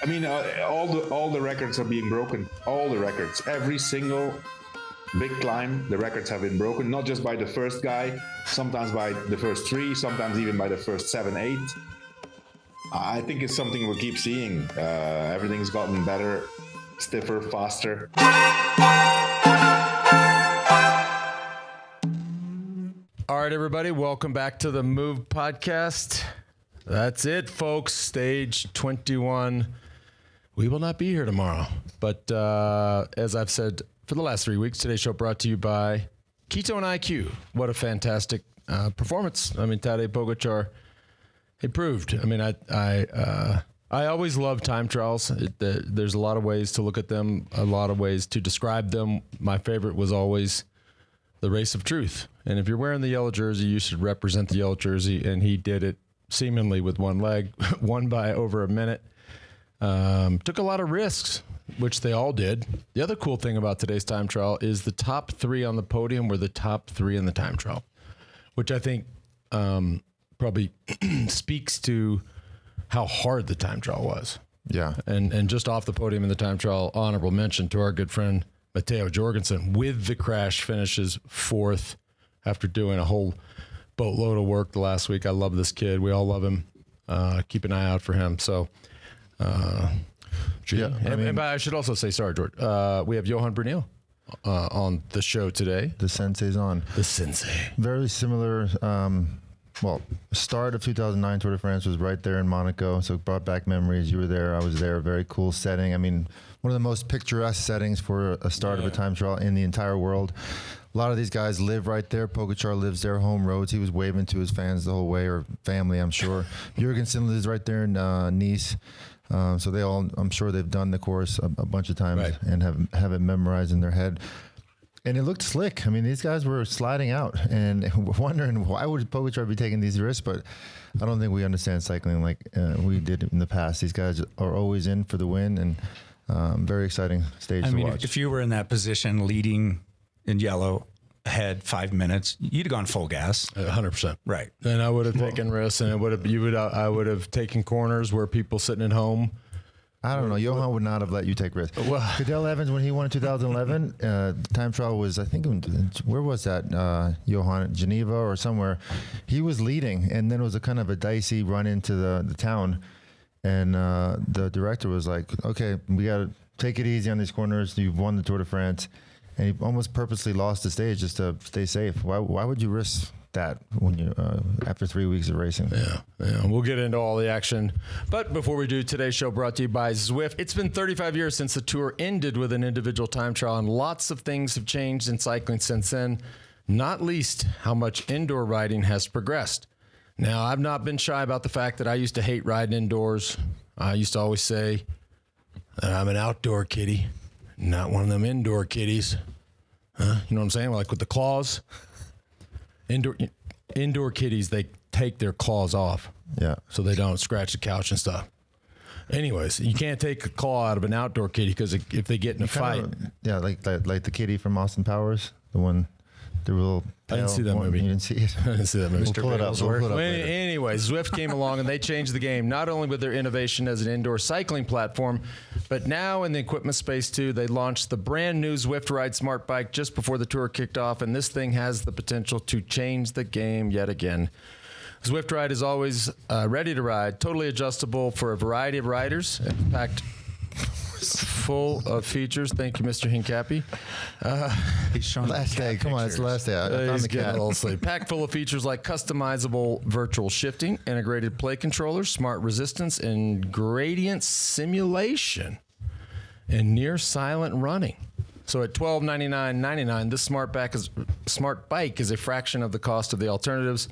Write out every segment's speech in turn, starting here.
I mean, all the records are being broken. All the records, every single big climb, the records have been broken. Not just by the first guy, sometimes by the first three, sometimes even by the first 7, 8. I think it's something we'll keep seeing. Everything's gotten better, stiffer, faster. All right, everybody, welcome back to the Move podcast. That's it, folks. Stage 21. We will not be here tomorrow. But as I've said for the last 3 weeks, today's show brought to you by Ketone IQ. What a fantastic performance. I mean, Tadej Pogacar improved. I mean, I always love time trials. There's a lot of ways to look at them, a lot of ways to describe them. My favorite was always the race of truth. And if you're wearing the yellow jersey, you should represent the yellow jersey. And he did it seemingly with one leg, won by over a minute. Took a lot of risks, which they all did. The other cool thing about today's time trial is the top 3 on the podium were the top 3 in the time trial, which I think probably speaks to how hard the time trial was. Yeah. And just off the podium in the time trial, honorable mention to our good friend Matteo Jorgenson with the crash finishes 4th after doing a whole boatload of work the last week. I love this kid. We all love him. Keep an eye out for him. So, and I should also say, sorry, George, we have Johan Bruyneel on the show today. The Sensei's on. The Sensei. Very similar. Start of 2009 Tour de France was right there in Monaco, so it brought back memories. You were there, I was there. Very cool setting. I mean, one of the most picturesque settings for a start of a time trial in the entire world. A lot of these guys live right there. Pogacar lives there, home roads. He was waving to his fans the whole way, or family, I'm sure. Jorgenson lives right there in Nice. So they all, I'm sure they've done the course a bunch of times and have it memorized in their head. And it looked slick. I mean, these guys were sliding out and wondering why would Pogacar be taking these risks, but I don't think we understand cycling like we did in the past. These guys are always in for the win, and very exciting stage to watch. If you were in that position leading in yellow ahead 5 minutes, you'd have gone full gas. 100%. Right. And I would have taken risks, and I would have taken corners where people sitting at home. I don't know. Johan would not have let you take risks. Well, Cadel Evans, when he won in 2011, time trial was, I think, where was that? Johan, Geneva or somewhere. He was leading, and then it was a kind of a dicey run into the town. And the director was like, okay, we got to take it easy on these corners. You've won the Tour de France. And he almost purposely lost the stage just to stay safe. Why would you risk that when you after 3 weeks of racing? Yeah. We'll get into all the action. But before we do, today's show brought to you by Zwift. It's been 35 years since the Tour ended with an individual time trial, and lots of things have changed in cycling since then, not least how much indoor riding has progressed. Now, I've not been shy about the fact that I used to hate riding indoors. I used to always say that I'm an outdoor kitty, not one of them indoor kitties. You know what I'm saying? Like with the claws. Indoor kitties, they take their claws off. Yeah. So they don't scratch the couch and stuff. Anyways, you can't take a claw out of an outdoor kitty because if they get in a fight. Like the kitty from Austin Powers, the one, the real. I didn't see that movie. You didn't see it? I didn't see that movie. We'll pull it up. Well, anyway, Zwift came along and they changed the game, not only with their innovation as an indoor cycling platform, but now in the equipment space too. They launched the brand new Zwift Ride smart bike just before the Tour kicked off, and this thing has the potential to change the game yet again. Zwift Ride is always ready to ride, totally adjustable for a variety of riders, packed full of features. Thank you, Mr. Hincapi. He's showing last day. Come on, it's the last day. I found He's the getting cat. a little sleep. Packed full of features like customizable virtual shifting, integrated play controllers, smart resistance, and gradient simulation, and near silent running. So at $1299.99, this smart bike is a fraction of the cost of the alternatives.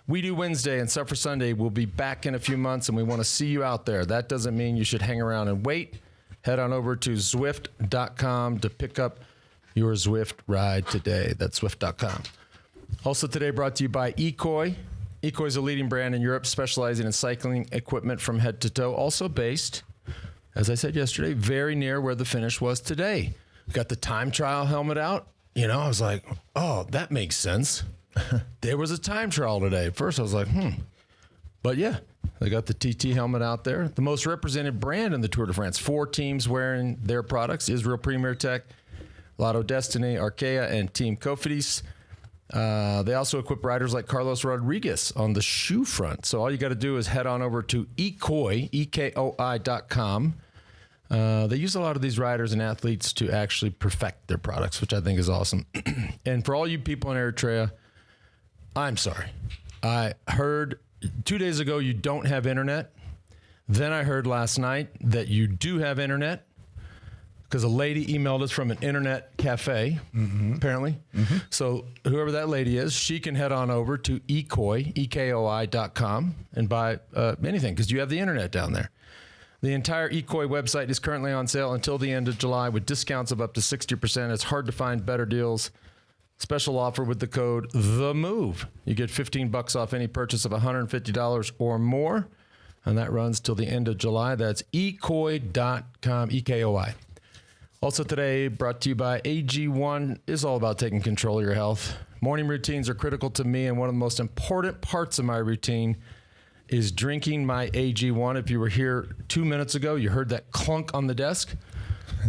We do Wednesday and Suffer Sunday. We'll be back in a few months, and we want to see you out there. That doesn't mean you should hang around and wait. Head on over to Zwift.com to pick up your Zwift ride today. That's Zwift.com. Also today brought to you by Ecoy. Ecoy is a leading brand in Europe specializing in cycling equipment from head to toe. Also based, as I said yesterday, very near where the finish was today. Got the time trial helmet out. You know, I was like, oh, that makes sense. There was a time trial today. At first I was like, But yeah, They got the TT helmet out there. The most represented brand in the Tour de France. 4 teams wearing their products: Israel Premier Tech, Lotto Destiny, Arkea, and Team Cofidis. They also equip riders like Carlos Rodriguez on the shoe front. So all you got to do is head on over to ekoi.com. They use a lot of these riders and athletes to actually perfect their products, which I think is awesome. And for all you people in Eritrea, I'm sorry. I heard 2 days ago you don't have internet. Then I heard last night that you do have internet, because a lady emailed us from an internet cafe, apparently. So whoever that lady is, she can head on over to ekoi.com and buy anything, because you have the internet down there. The entire Ekoi website is currently on sale until the end of July with discounts of up to 60%. It's hard to find better deals. Special offer with the code THEMOVE. You get $15 off any purchase of $150 or more, and that runs till the end of July. That's ekoi.com, EKOI. Also today, brought to you by AG1, is all about taking control of your health. Morning routines are critical to me, and one of the most important parts of my routine is drinking my AG1. If you were here 2 minutes ago, you heard that clunk on the desk.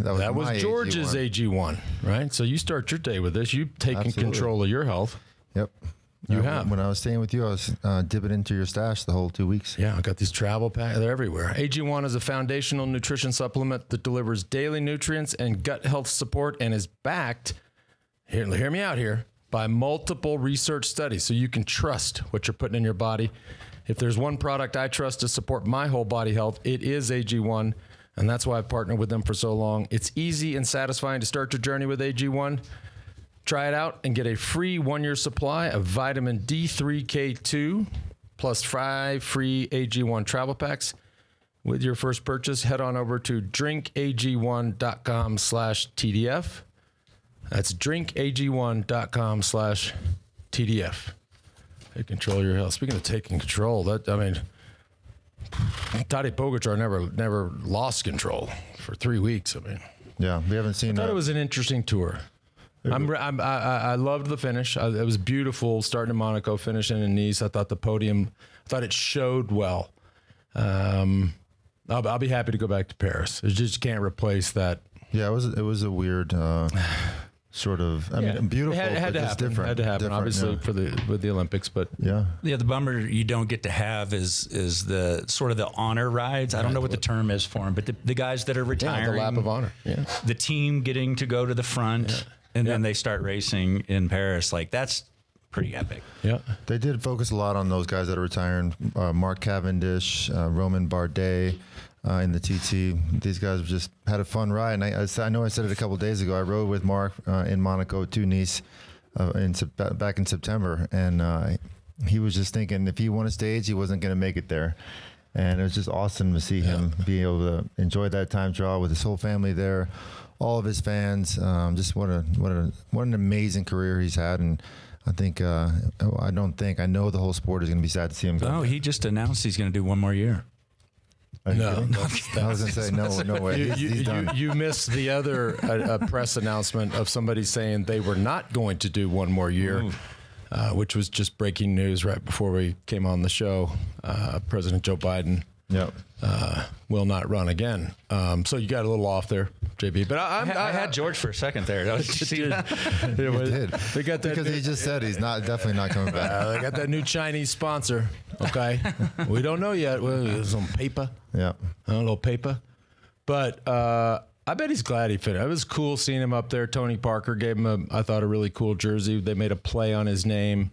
That was George's AG1, right? So you start your day with this. You've taken control of your health. Yep. You have. When I was staying with you, I was dipping into your stash the whole 2 weeks. Yeah, I got these travel packs. They're everywhere. AG1 is a foundational nutrition supplement that delivers daily nutrients and gut health support, and is backed, hear me out here, by multiple research studies, so you can trust what you're putting in your body. If there's one product I trust to support my whole body health, it is AG1, and that's why I've partnered with them for so long. It's easy and satisfying to start your journey with AG1. Try it out and get a free 1-year supply of vitamin D3K2 plus 5 free AG1 travel packs with your first purchase. Head on over to drinkag1.com/TDF. That's drinkag1.com/TDF. Take control of your health. Speaking of taking control, Tadej Pogacar never lost control for 3 weeks. Yeah, we haven't seen. I thought it was an interesting tour. I loved the finish. It was beautiful, starting in Monaco, finishing in Nice. I thought the podium, it showed well. I'll be happy to go back to Paris. It just can't replace that. Yeah, it was a weird sort of. I mean, beautiful. It had to happen. Different. Had to happen, obviously, yeah. with the Olympics. But yeah. The bummer you don't get to have is the sort of the honor rides. I don't know what the term is for them, but the guys that are retiring, the lap of honor. Yeah, the team getting to go to the front. Yeah. And then they start racing in Paris. That's pretty epic. Yeah. They did focus a lot on those guys that are retiring. Mark Cavendish, Roman Bardet in the TT. These guys just had a fun ride. And I know I said it a couple of days ago. I rode with Mark in Monaco to Nice back in September. And he was just thinking if he won a stage, he wasn't going to make it there. And it was just awesome to see him be able to enjoy that time trial with his whole family there. All of his fans, just what an amazing career he's had, and I know the whole sport is going to be sad to see him go. Oh, he just announced he's going to do one more year. No, I was going to say no way. He's done. You missed the other press announcement of somebody saying they were not going to do one more year, which was just breaking news right before we came on the show. President Joe Biden. Yep. Will not run again. So you got a little off there, JB. But I had George for a second there. Did you see that? You did. They got that because he just said he's definitely not coming back. They got that new Chinese sponsor. Okay, we don't know yet. Well, some paper. Yeah, a little paper. But I bet he's glad he finished. It was cool seeing him up there. Tony Parker gave him I thought a really cool jersey. They made a play on his name.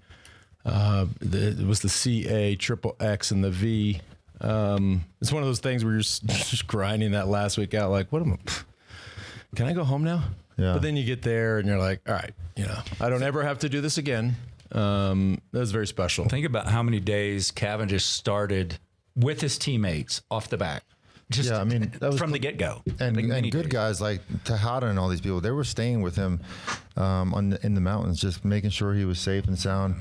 It was the CA XXX and the V. It's one of those things where you're just grinding that last week out. Like, can I go home now? Yeah. But then you get there and you're like, all right, I don't ever have to do this again. That was very special. Think about how many days Cavendish started with his teammates off the back. Just that was from the get-go. And good guys like Tejada and all these people, they were staying with him in the mountains, just making sure he was safe and sound.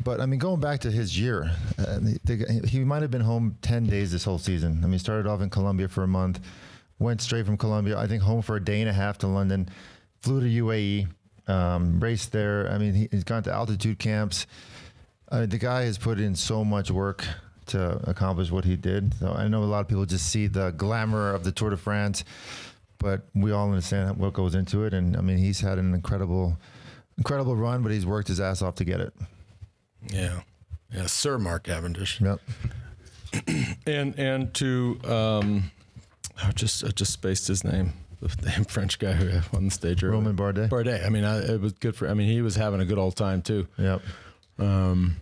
But, going back to his year, he might have been home 10 days this whole season. He started off in Colombia for a month, went straight from Colombia, I think home for a day and a half to London, flew to UAE, raced there. He's gone to altitude camps. The guy has put in so much work to accomplish what he did. So I know a lot of people just see the glamour of the Tour de France, but we all understand what goes into it. And I mean, he's had an incredible run, but he's worked his ass off to get it. Yeah. Sir Mark Cavendish. Yep. And to I just spaced his name. The damn French guy who won the stage earlier. Romain Bardet. Bardet. I mean, it was good for. I mean, he was having a good old time too. Yep. And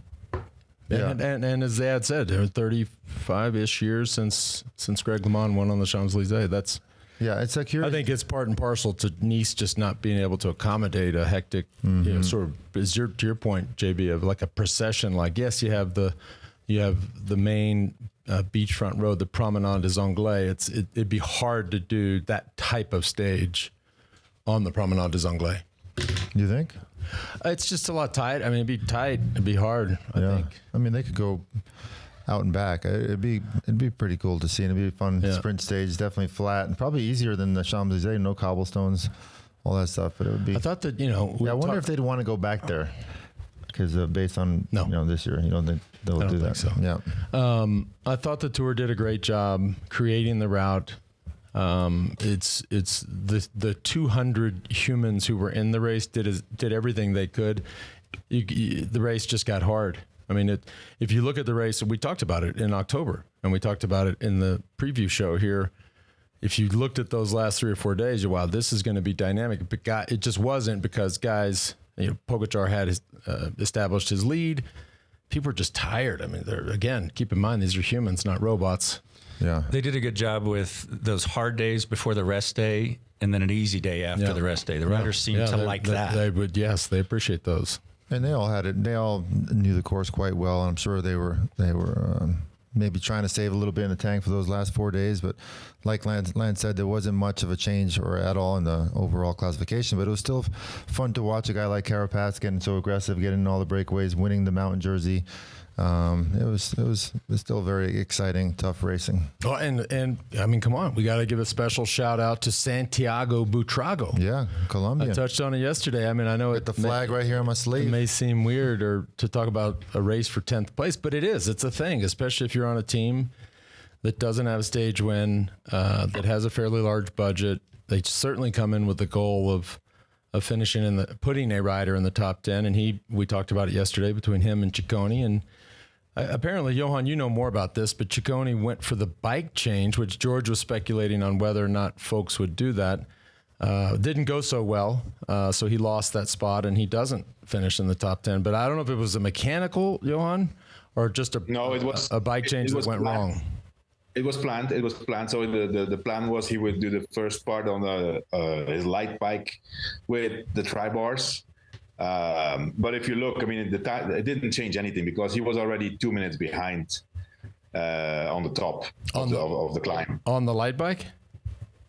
as Dad said, there were 35-ish years since Greg LeMond won on the Champs-Élysées. That's it's like I think it's part and parcel to Nice just not being able to accommodate a hectic, sort of. To your point, JB, of like a procession. Like, yes, you have the main beachfront road, the Promenade des Anglais. It'd be hard to do that type of stage on the Promenade des Anglais. You think? It's just a lot tight. I mean, it'd be tight. It'd be hard. I think. I mean, they could go out and back. It'd be pretty cool to see, and it'd be a fun sprint stage. Definitely flat and probably easier than the Champs-Élysées. No cobblestones, all that stuff. But it would be. I thought that I wonder if they'd want to go back there because based on this year, you don't think they'll do that. So. Yeah. I thought the Tour did a great job creating the route. It's the 200 humans who were in the race did everything they could. The race just got hard. I mean, if you look at the race, we talked about it in October, and we talked about it in the preview show here. If you looked at those last 3 or 4 days, wow, this is going to be dynamic. But it just wasn't, because guys, Pogacar had established his lead. People are just tired. I mean, again, keep in mind, these are humans, not robots. Yeah. They did a good job with those hard days before the rest day, and then an easy day after the rest day. The riders seem to like that. They would, yes, they appreciate those. And they all had it. They all knew the course quite well. I'm sure they were maybe trying to save a little bit in the tank for those last 4 days. But like Lance said, there wasn't much of a change or at all in the overall classification. But it was still fun to watch a guy like Carapaz getting so aggressive, getting all the breakaways, winning the mountain jersey. It was still very exciting, tough racing. Oh, and I mean, come on, we got to give a special shout out to Santiago Buitrago. Yeah, Colombia. I touched on it yesterday. I mean, I know the flag right here on my sleeve. It may seem weird or to talk about a race for 10th place, but it is. It's a thing, especially if you're on a team that doesn't have a stage win, that has a fairly large budget. They certainly come in with the goal of finishing putting a rider in the top 10. And we talked about it yesterday between him and Ciccone. And apparently, Johan, you know more about this, but Ciccone went for the bike change, which George was speculating on whether or not folks would do that. Didn't go so well, so he lost that spot, and he doesn't finish in the top 10. But I don't know if it was a mechanical, Johan, or just a bike change that went wrong. It was planned. So the plan was he would do the first part on his light bike with the tri-bars. But if you look, I mean, it didn't change anything because he was already 2 minutes behind on the top of the climb. On the light bike?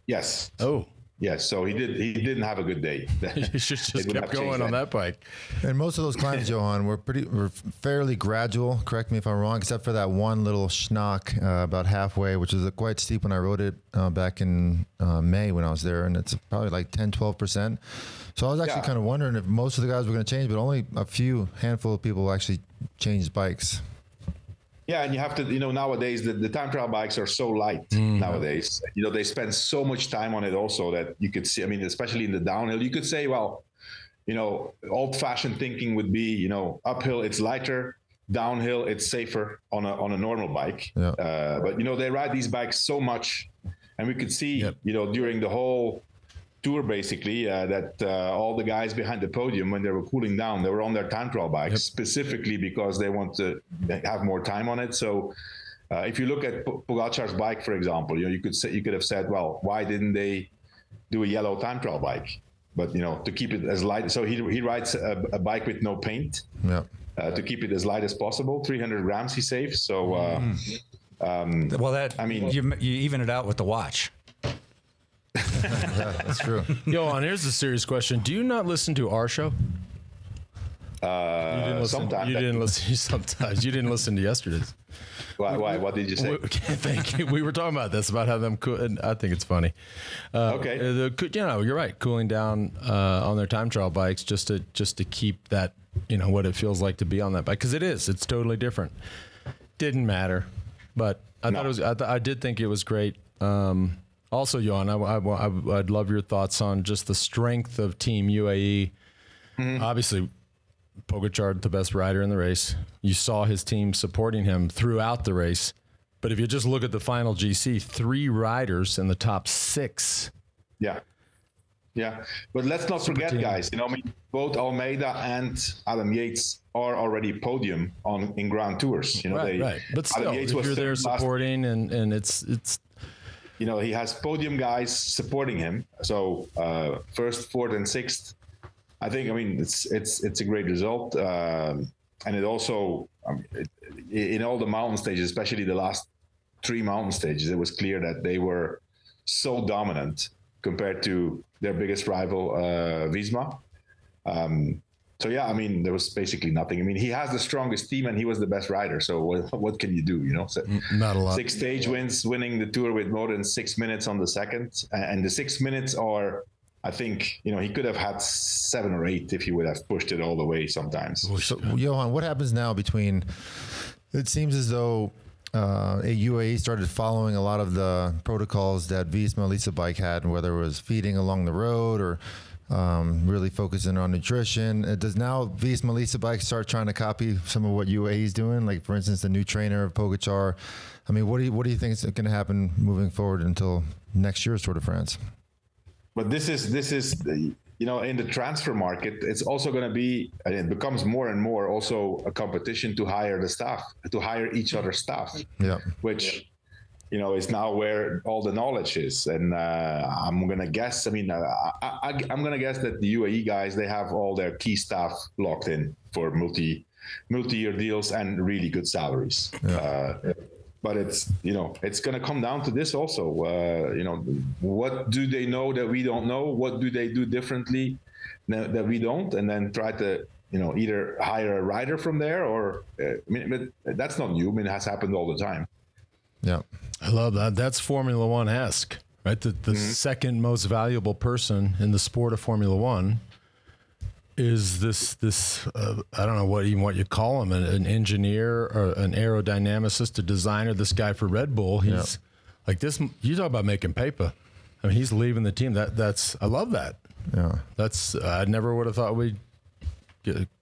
Yes. Oh. Yes, so he didn't have a good day. He should just kept going on that bike. And most of those climbs, Johan, were fairly gradual. Correct me if I'm wrong, except for that one little schnock about halfway, which is quite steep when I rode it back in May when I was there, and it's probably like 10-12%. So I was actually kind of wondering if most of the guys were going to change, but only a handful of people actually changed bikes. Yeah, and you have to, nowadays the time trial bikes are so light nowadays. They spend so much time on it also that you could see, I mean, especially in the downhill, you could say, well, old-fashioned thinking would be, uphill it's lighter, downhill it's safer on a normal bike. Yeah. But they ride these bikes so much, and we could see, during the whole tour basically that all the guys behind the podium, when they were cooling down, they were on their time trial bikes specifically because they want to have more time on it. So if you look at Pogacar's bike, for example, you could have said, well, why didn't they do a yellow time trial bike? But to keep it as light, so he rides a bike with no paint to keep it as light as possible. 300 grams he saves. So you even it out with the watch. Yeah, that's true. Johan, here's a serious question. Do you not listen to our show? Sometimes. You didn't listen sometimes. You didn't listen to yesterday's. Why? What did you say? Thank you. We were talking about this, about how them cool, and I think it's funny. Okay. You're right. Cooling down on their time trial bikes just to keep that, what it feels like to be on that bike, because it's totally different. didn't matter, but I thought it was. I did think it was great. Also, Johan, I'd love your thoughts on just the strength of Team UAE. Obviously, Pogacar, the best rider in the race. You saw his team supporting him throughout the race. But if you just look at the final GC, 3 riders in the top 6. Yeah. Yeah. But let's not forget, guys, both Almeida and Adam Yates are already podium in Grand Tours. Right. But still, if you're there supporting and it's he has podium guys supporting him. So first, fourth, and sixth. I think. It's a great result, and it also in all the mountain stages, especially the last 3 mountain stages, it was clear that they were so dominant compared to their biggest rival, Visma. There was basically nothing. He has the strongest team and he was the best rider. So what can you do? Not a lot. 6 stage wins, winning the Tour with more than 6 minutes on the second, and the 6 minutes are. I think, he could have had 7 or 8 if he would have pushed it all the way sometimes. So, Johan, what happens now between, it seems as though UAE started following a lot of the protocols that Visma Lisa Bike had, whether it was feeding along the road or really focusing on nutrition. Does now Visma Lisa Bike start trying to copy some of what UAE is doing? Like, for instance, the new trainer of Pogacar. What do you think is going to happen moving forward until next year's Tour de France? But this is in the transfer market, it's also going to be, and it becomes more and more also a competition to hire the staff, to hire each other's staff, which, is now where all the knowledge is. And I'm going to guess, I'm going to guess that the UAE guys, they have all their key staff locked in for multi-year deals and really good salaries. But it's going to come down to this also. What do they know that we don't know? What do they do differently that we don't? And then try to, either hire a rider from there or, but that's not new. It has happened all the time. Yeah. I love that. That's Formula One-esque, right? The second most valuable person in the sport of Formula One is this I don't know what you call him, an engineer or an aerodynamicist, a designer. This guy for Red Bull, he's like this. You talk about making paper. He's leaving the team. That's I love that. Yeah, that's I never would have thought we'd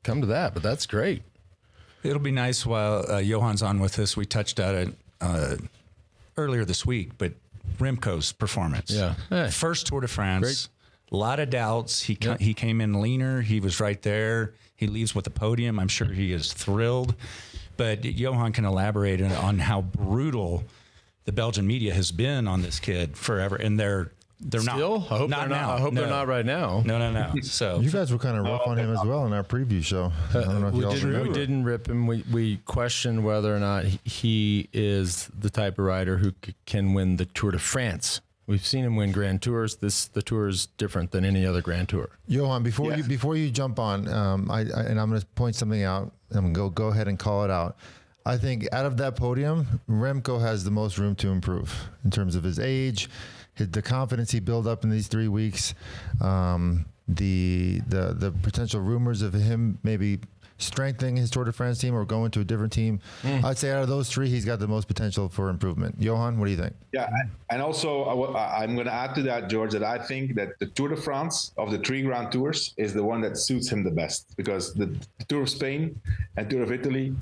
come to that, but that's great. It'll be nice while Johan's on with us. We touched on it earlier this week, but Remco's performance. Yeah, first Tour de France. Great. A lot of doubts. He came in leaner. He was right there. He leaves with the podium. I'm sure he is thrilled. But Johan can elaborate on how brutal the Belgian media has been on this kid forever. And they're still? not. I hope they're not. I hope they're not right now. No. So you guys were kind of rough on him as well in our preview show. I don't know if y'all remember. We didn't rip him. We questioned whether or not he is the type of rider who can win the Tour de France. We've seen him win Grand Tours. The Tour is different than any other Grand Tour. Johan, before you jump on, I'm going to point something out. I'm going to go ahead and call it out. I think out of that podium, Remco has the most room to improve in terms of his age, the confidence he built up in these 3 weeks, the potential rumors of him maybe strengthening his Tour de France team or going to a different team. I'd say out of those 3, he's got the most potential for improvement. Johan, what do you think? Yeah, and also I'm going to add to that, George, that I think that the Tour de France of the 3 Grand Tours is the one that suits him the best, because the Tour of Spain and Tour of Italy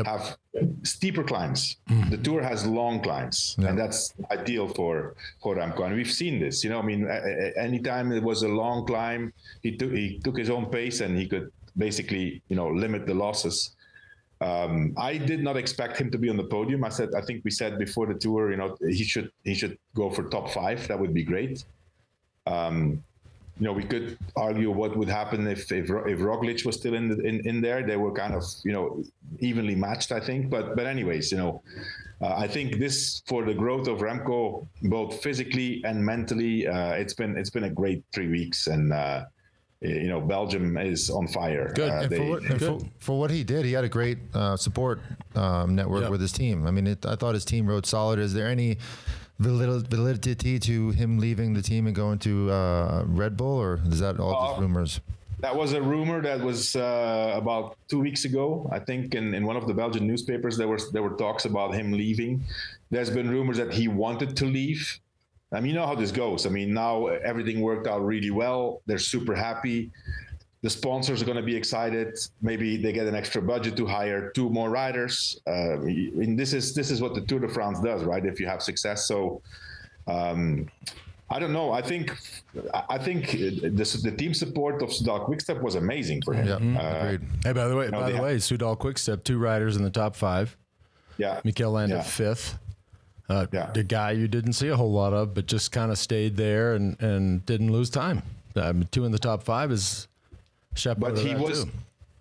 have steeper climbs. The Tour has long climbs, and that's ideal for Remco. And we've seen this. Anytime it was a long climb, he took his own pace and he could basically, limit the losses. I did not expect him to be on the podium. I think we said before the Tour, he should go for top 5. That would be great. We could argue what would happen if Roglic was still in there. They were kind of, evenly matched, I think. But anyways, I think this, for the growth of Remco, both physically and mentally, it's been a great 3 weeks, and Belgium is on fire. Good. For what he did, he had a great support network with his team. I thought his team rode solid. Is there any validity to him leaving the team and going to Red Bull, or is that all just rumors? That was a rumor that was about 2 weeks ago. I think in one of the Belgian newspapers there were talks about him leaving. There's been rumors that he wanted to leave. I mean, you know how this goes. I mean, now everything worked out really well. They're super happy. The sponsors are going to be excited. Maybe they get an extra budget to hire 2 more riders. And this is what the Tour de France does, right? If you have success. So I don't know. I think the team support of Soudal Quickstep was amazing for him. Yeah, agreed. Hey, by the way, Soudal Quickstep, 2 riders in the top 5. Yeah, Mikel Landa 5th. The guy you didn't see a whole lot of, but just kind of stayed there and didn't lose time. 2 in the top 5 is chapeau. But he was. Too.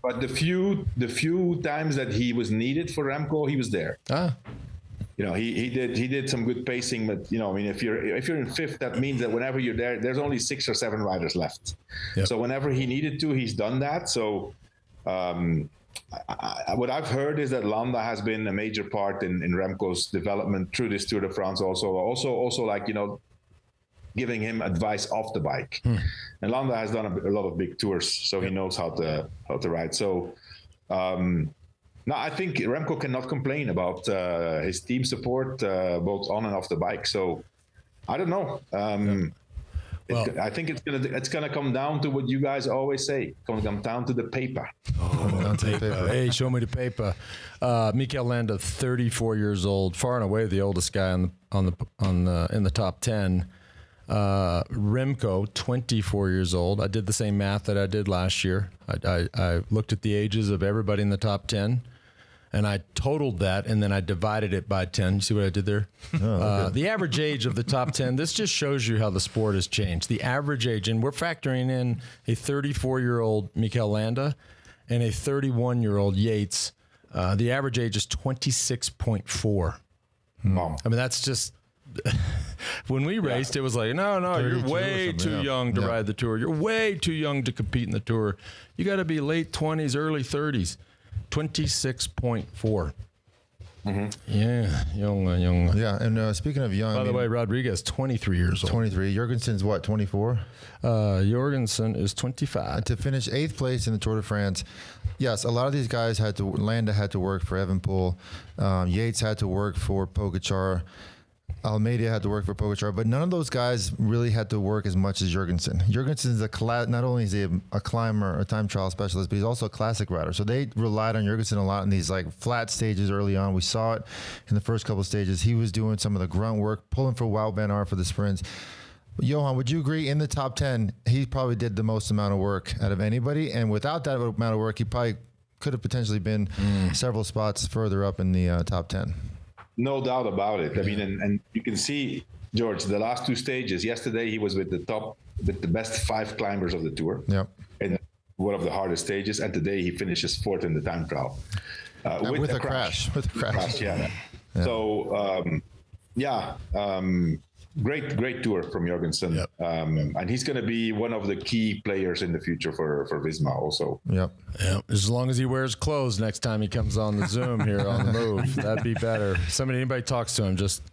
But the few times that he was needed for Remco, he was there. You know, he did some good pacing, but you know, I mean, if you're in 5th, that means that whenever you're there's only 6 or 7 riders left. Yep. So whenever he needed to, he's done that. So what I've heard is that Landa has been a major part in Remco's development through this Tour de France. Also like, you know, giving him advice off the bike. And Landa has done a lot of big tours, so he knows how to ride. So. No, I think Remco cannot complain about his team support, both on and off the bike. So I don't know. I think it's gonna come down to what you guys always say. It's gonna come down to the paper. Paper. Hey, show me the paper. Mikel Landa, 34 years old, far and away the oldest guy in the top 10. Remco, 24 years old. I did the same math that I did last year. I looked at the ages of everybody in the top 10, and I totaled that, and then I divided it by 10. You see what I did there? The average age of the top 10, this just shows you how the sport has changed. The average age, and we're factoring in a 34-year-old Mikel Landa and a 31-year-old Yates. The average age is 26.4. Wow. I mean, that's just... When we raced, it was like, no, you're way too young to ride the Tour. You're way too young to compete in the Tour. You got to be late 20s, early 30s. 26.4. Yeah, young. Yeah, and speaking of young... By the way, Rodriguez, 23 years old. 23. Jorgenson's what, 24? Jorgenson is 25. And to finish 8th place in the Tour de France, yes, a lot of these guys Landa had to work for Evenepoel. Yates had to work for Pogacar. Almeida had to work for Pogacar, but none of those guys really had to work as much as Jorgenson. Jorgenson is not only is he a climber, a time trial specialist, but he's also a classic rider. So they relied on Jorgenson a lot in these like flat stages early on. We saw it in the first couple of stages. He was doing some of the grunt work, pulling for Wout van Aert for the sprints. Johan, would you agree in the top 10, he probably did the most amount of work out of anybody? And without that amount of work, he probably could have potentially been several spots further up in the top 10. No doubt about it. I mean, and you can see, George, the last 2 stages. Yesterday, he was with the best 5 climbers of the Tour. Yep. In one of the hardest stages. And today, he finishes 4th in the time trial. With a crash. With a crash. Yeah. So, great tour from Jorgenson. Yep. And he's going to be one of the key players in the future for Visma also. Yep. As long as he wears clothes next time he comes on the Zoom here on the Move, that'd be better. Anybody talks to him, just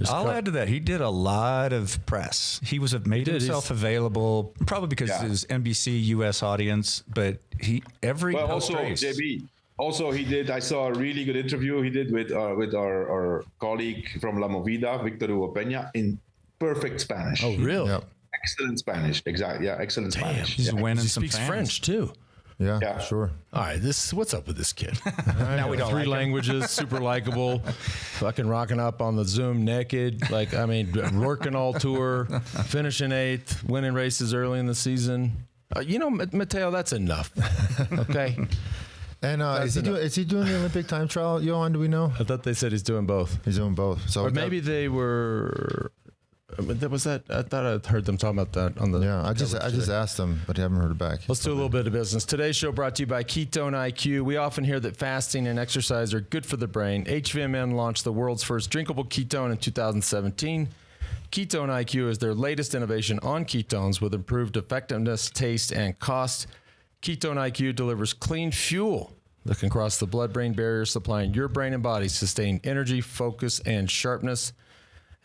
I'll add to that. He did a lot of press. He made himself available, probably because of his NBC US audience, but also JB. Also, he did. I saw a really good interview he did with our colleague from La Movida, Victor Hugo Peña, in perfect Spanish. Oh, really? Yep. Excellent Spanish. Exactly. Yeah, excellent Spanish. He's winning He some speaks fans. French too. Yeah, sure. All right, what's up with this kid? Now we don't 3 like him. languages, super likable, fucking rocking up on the Zoom naked. Like, I mean, working all tour, finishing 8th, winning races early in the season. Matteo, that's enough. Okay. And is he doing the Olympic time trial, Johan? Do we know? I thought they said he's doing both. He's doing both. So Or maybe they were. Was that? I thought I heard them talking about that on the. Yeah, I just asked them, but I haven't heard it back. Let's do a little bit of business. Today's show brought to you by Ketone IQ. We often hear that fasting and exercise are good for the brain. HVMN launched the world's first drinkable ketone in 2017. Ketone IQ is their latest innovation on ketones with improved effectiveness, taste, and cost. Ketone IQ delivers clean fuel that can cross the blood-brain barrier, supplying your brain and body sustained energy, focus, and sharpness.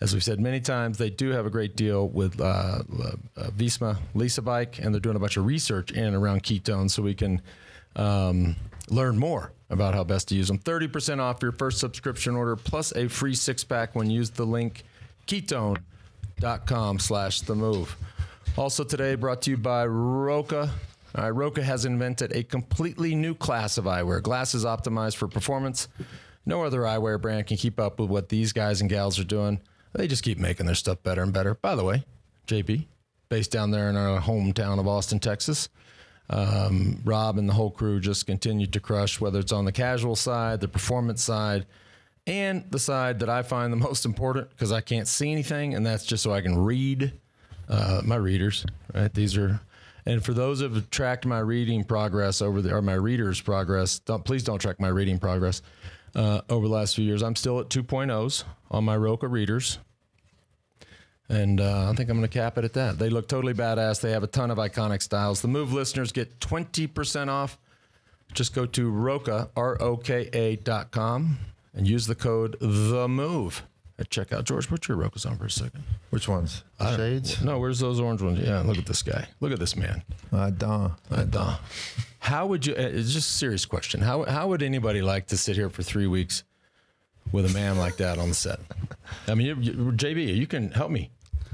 As we've said many times, they do have a great deal with Visma Lisa Bike, and they're doing a bunch of research in and around ketones so we can learn more about how best to use them. 30% off your first subscription order plus a free 6-pack when you use the link ketone.com/themove. Also today brought to you by Roka. All right, Roka has invented a completely new class of eyewear. Glasses optimized for performance. No other eyewear brand can keep up with what these guys and gals are doing. They just keep making their stuff better and better. By the way, JP, based down there in our hometown of Austin, Texas. Rob and the whole crew just continue to crush, whether it's on the casual side, the performance side, and the side that I find the most important because I can't see anything, and that's just so I can read my readers. Right? These are, and for those who have tracked my reading progress or my readers' progress, please don't track my reading progress over the last few years. I'm still at 2.0s on my Roka readers. And I think I'm going to cap it at that. They look totally badass. They have a ton of iconic styles. The Move listeners get 20% off. Just go to Roka, ROKA.com, and use the code THEMOVE at checkout. George, put your Rokas on for a second. Which ones? The shades? No, where's those orange ones? Yeah, look at this guy. Look at this man. How would you, it's just a serious question. How would anybody like to sit here for 3 weeks with a man like that on the set? I mean, JB, you can help me.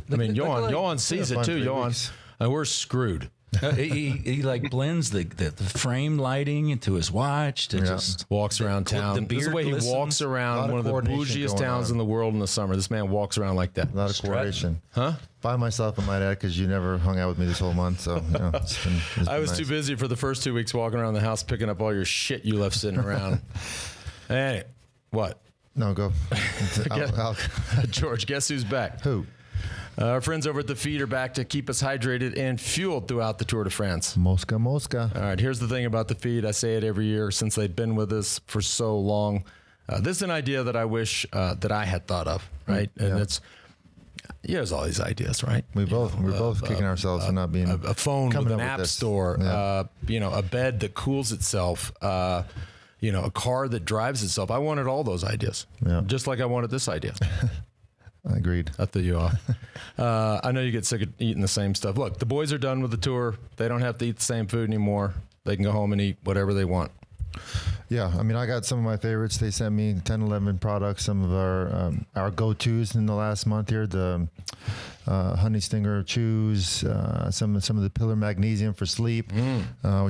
I mean, Johan sees it too. Johan, we're screwed. He like blends the frame lighting into his watch to just walks around town. The this is the way he walks around one of the bougiest towns in the world in the summer. This man walks around like that. A lot of coordination. Huh? By myself, I might add, because you never hung out with me this whole month. So I was too busy for the first 2 weeks walking around the house picking up all your shit you left sitting around. Hey, what? No, go. George, guess who's back? Who? Our friends over at The Feed are back to keep us hydrated and fueled throughout the Tour de France. Mosca. All right, here's the thing about The Feed. I say it every year since they've been with us for so long. This is an idea that I wish that I had thought of, right? And it's, there's all these ideas, right? We're both kicking ourselves for not being a phone with an app store, a bed that cools itself, a car that drives itself. I wanted all those ideas, just like I wanted this idea. Agreed. I threw you off. I know you get sick of eating the same stuff. Look, the boys are done with the tour. They don't have to eat the same food anymore. They can go home and eat whatever they want. Yeah, I mean, I got some of my favorites. They sent me 10, 11 products, some of our go-tos in the last month here. The Honey Stinger Chews, some of the Pillar Magnesium for sleep,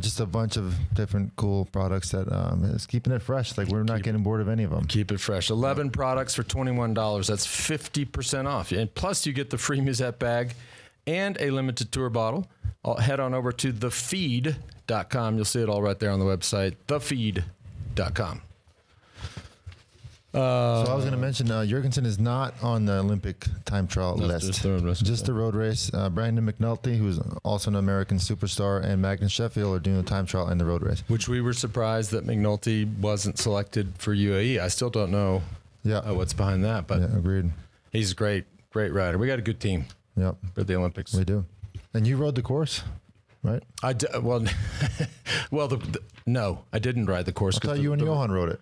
just a bunch of different cool products that is keeping it fresh. Like, we're not getting bored of any of them. Keep it fresh. 11 products for $21. That's 50% off. And plus, you get the free Musette bag and a limited tour bottle. Head on over to thefeed.com. You'll see it all right there on the website, thefeed.com. So I was going to mention, Jorgenson is not on the Olympic time trial list. Just the road race. Brandon McNulty, who's also an American superstar, and Magnus Sheffield are doing the time trial and the road race. Which we were surprised that McNulty wasn't selected for UAE. I still don't know what's behind that, but agreed. He's a great rider. We got a good team for the Olympics. We do. And you rode the course, right? No, I didn't ride the course. I thought you and Johan rode it.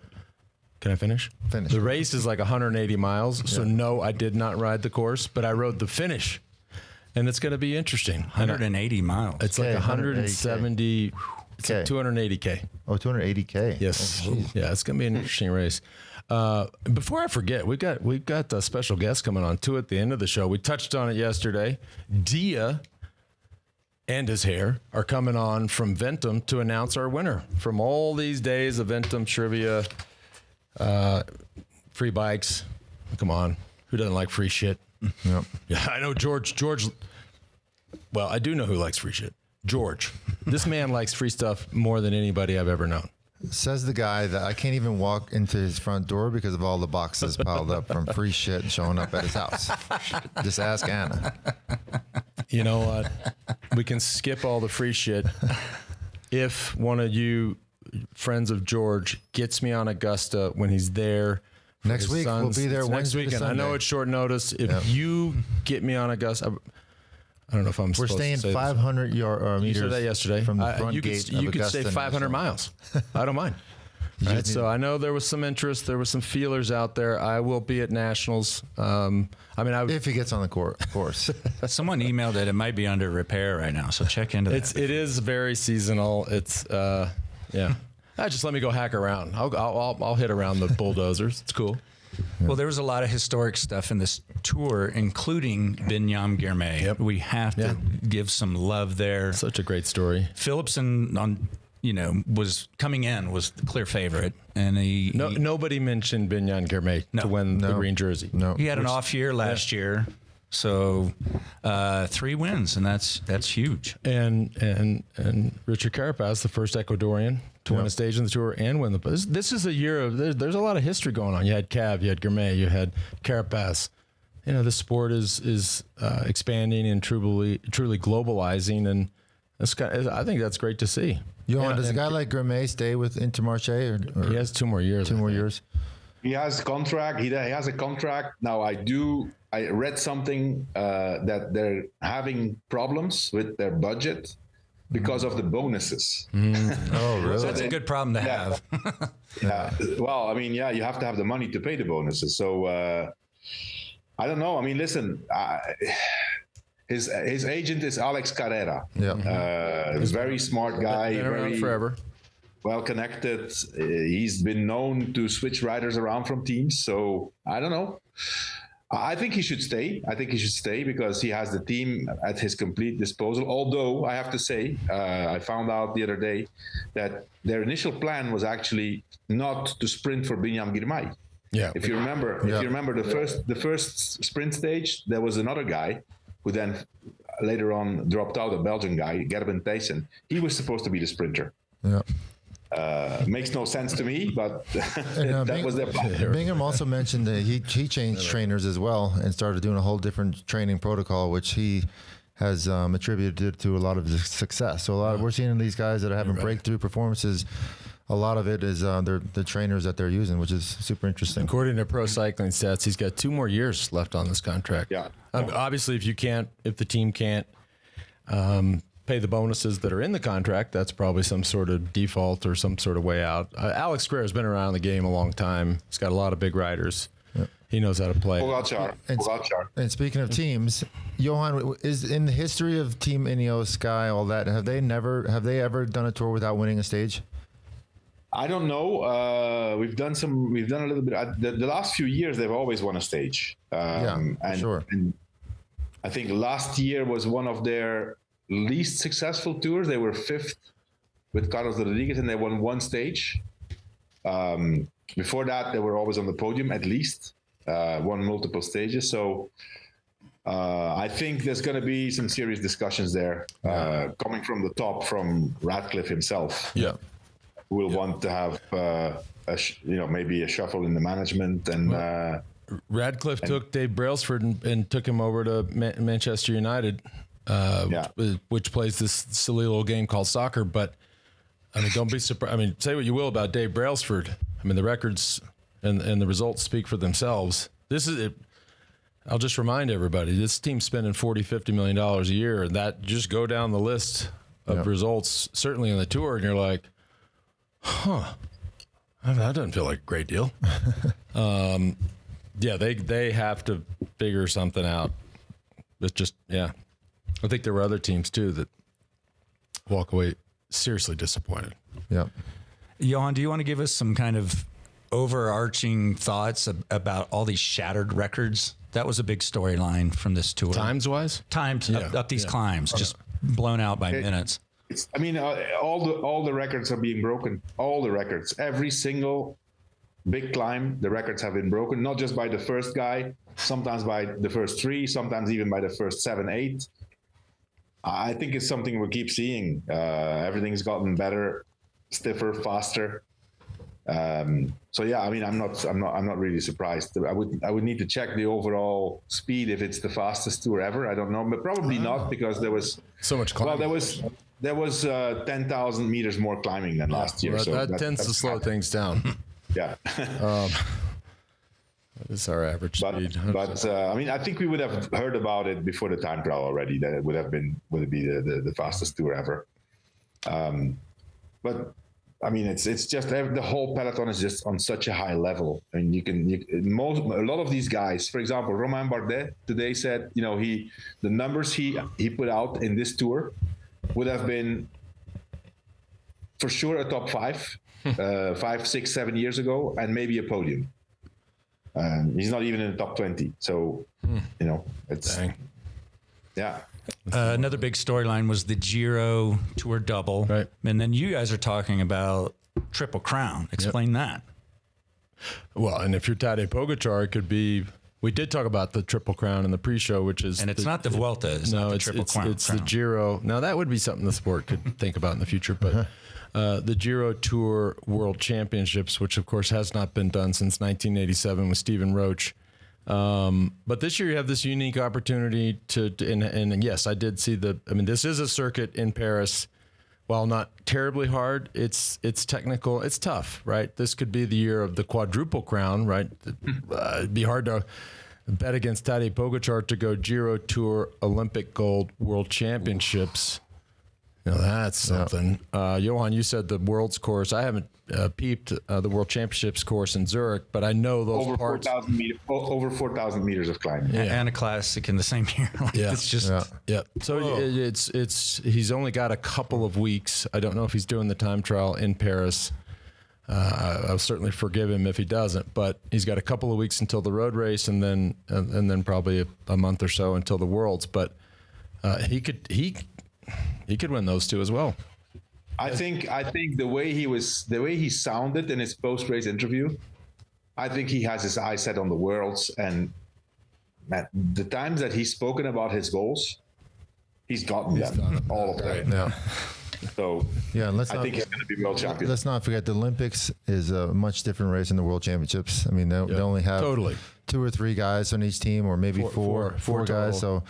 Can I finish? Finish. The race is like 180 miles, so no, I did not ride the course, but I rode the finish, and it's going to be interesting. 180 miles. It's like 170. It's like 280K. Oh, 280K. Yes. It's going to be an interesting race. Before I forget, we've got a special guest coming on too at the end of the show. We touched on it yesterday. Dia and his hair are coming on from Ventum to announce our winner from all these days of Ventum trivia, free bikes. Come on. Who doesn't like free shit? Yep. Yeah, I know George. Well, I do know who likes free shit. George. This man likes free stuff more than anybody I've ever known. Says the guy that I can't even walk into his front door because of all the boxes piled up from free shit showing up at his house. Just ask Anna. You know what? We can skip all the free shit if one of you friends of George gets me on Augusta when he's there. Next week, we'll be there next weekend. I know it's short notice. If you get me on Augusta, I don't know if I'm supposed to say this. We're staying 500 meters. You said that yesterday. From the front gate of you could Augusta stay 500 miles. I don't mind. Right, so I know there was some interest. There was some feelers out there. I will be at Nationals. If he gets on the course. Someone emailed that it might be under repair right now, so check into that. It is very seasonal. It's just let me go hack around. I'll hit around the bulldozers. It's cool. Well, there was a lot of historic stuff in this tour, including Binyam Girmay. Yep. We have to give some love there. Such a great story. Philipsen was coming in, was the clear favorite, and nobody mentioned Binyam Girmay to win the green jersey. No, he had an off year last year, so 3 wins, and that's huge. And Richard Carapaz, the first Ecuadorian to win a stage in the tour and win the. This is a year of there's a lot of history going on. You had Cav, you had Girmay, you had Carapaz. The sport is expanding and truly globalizing, and I think that's great to see. Johan, does a guy like Girmay stay with Intermarché? Or he has 2 more years. 2 more years. He has a contract. He has a contract now. I read something that they're having problems with their budget because of the bonuses. Oh, really? So that's a good problem to have. Yeah. Well, you have to have the money to pay the bonuses. So I don't know. Listen, his agent is Alex Carrera. Yeah. He's a very smart guy. Been around forever. Well connected. He's been known to switch riders around from teams. So I don't know. I think he should stay. Because he has the team at his complete disposal. Although I have to say, I found out the other day that their initial plan was actually not to sprint for Binyam Girmay. Yeah. If you remember the first sprint stage, there was another guy who then later on dropped out, a Belgian guy, Gerben Thijssen. He was supposed to be the sprinter. Yeah. Makes no sense to me, but that was their plan. Bingham also mentioned that he changed trainers as well and started doing a whole different training protocol, which he has attributed to a lot of success. So we're seeing these guys that are having breakthrough performances. A lot of it is the trainers that they're using, which is super interesting. According to Pro Cycling Stats, he's got 2 more years left on this contract. Yeah. Obviously, if the team can't pay the bonuses that are in the contract, that's probably some sort of default or some sort of way out. Alex Guerrero's been around the game a long time. He's got a lot of big riders. Yep. He knows how to play. Pogacar. And speaking of teams, Johan, is in the history of Team Ineos, Sky, all that, have they ever done a tour without winning a stage? I don't know. We've done a little bit. The last few years, they've always won a stage. Sure. And I think last year was one of their least successful tours. They were 5th with Carlos Rodriguez, and they won 1 stage. Before that, they were always on the podium, at least. Won multiple stages. So I think there's going to be some serious discussions there coming from the top, from Radcliffe himself. Yeah. Who will want to have maybe a shuffle in the management. And Radcliffe took Dave Brailsford and took him over to Manchester United, which plays this silly little game called soccer. But don't be surprised. Say what you will about Dave Brailsford. The records and the results speak for themselves. This is it. I'll just remind everybody, this team's spending $40-50 million a year, and that just go down the list of results, certainly on the tour, and you're like, that doesn't feel like a great deal. They have to figure something out. It's I think there were other teams too that walk away seriously disappointed. Yeah. Johan, do you want to give us some kind of overarching thoughts about all these shattered records? That was a big storyline from this tour. Times-wise? Up these climbs, just blown out by minutes. All the records are being broken. All the records. Every single big climb, the records have been broken. Not just by the first guy, sometimes by the first 3, sometimes even by the first 7, 8. I think it's something we'll keep seeing. Everything's gotten better, stiffer, faster. I'm not really surprised. I would need to check the overall speed if it's the fastest tour ever. I don't know, but probably not, because there was so much climbing. Well, there was 10,000 meters more climbing than last year. So that tends to slow things down. Yeah. That's our average speed. I think we would have heard about it before the time trial already, that it would be the fastest tour ever. But I mean, it's just the whole peloton is just on such a high level, and a lot of these guys, for example, Romain Bardet today said, the numbers he put out in this tour would have been for sure a top 5, 5, 6, 7 years ago, and maybe a podium. He's not even in the top 20, so it's yeah. Another big storyline was the Giro Tour double. Right. And then you guys are talking about Triple Crown. Explain that. Well, and if you're Tadej Pogacar, it could be. We did talk about the Triple Crown in the pre-show, which is. And it's not the Vuelta. It's not the Triple Crown. It's the Giro. Now, that would be something the sport could think about in the future. But the Giro Tour World Championships, which, of course, has not been done since 1987 with Stephen Roach. But this year you have this unique opportunity and yes, I did see this is a circuit in Paris. While not terribly hard, it's technical. It's tough, right? This could be the year of the quadruple crown, right? It'd be hard to bet against Tadej Pogacar to go Giro Tour, Olympic gold, World Championships. That's something. Johan, you said the World's course. I haven't peeped the World Championships course in Zurich, but I know those over parts. 4,000 meters of climbing. And a classic in the same year. It's just So it's he's only got a couple of weeks. I don't know if he's doing the time trial in Paris. I'll certainly forgive him if he doesn't, but he's got a couple of weeks until the road race, and then probably a month or so until the Worlds. But he could win those two as well. I think the way he sounded in his post-race interview, I think he has his eyes set on the Worlds, and the times that he's spoken about his goals, he's gotten them, all of them. Right. Yeah. So and I think he's going to be world champion. Let's not forget the Olympics is a much different race than the World Championships. I mean, they only have 2 or 3 guys on each team, or maybe four guys. So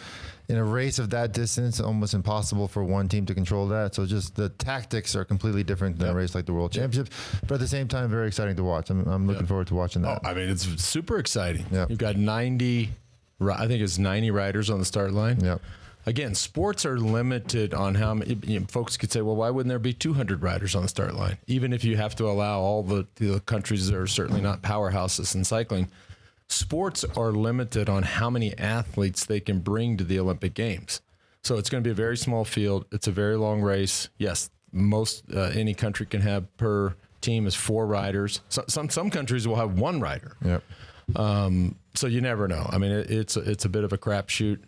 in a race of that distance, almost impossible for one team to control that. So just the tactics are completely different than a race like the World Championships. But at the same time, very exciting to watch. I'm looking forward to watching that. Oh, I mean, it's super exciting. Yeah. You've got 90 riders on the start line. Yeah. Again, sports are limited on how many. Folks could say, well, why wouldn't there be 200 riders on the start line? Even if you have to allow all the countries that are certainly not powerhouses in cycling, sports are limited on how many athletes they can bring to the Olympic Games. So it's going to be a very small field. It's a very long race. Yes, most any country can have per team is 4 riders. Some countries will have 1 rider. Yep. So you never know. I mean, it's a bit of a crapshoot,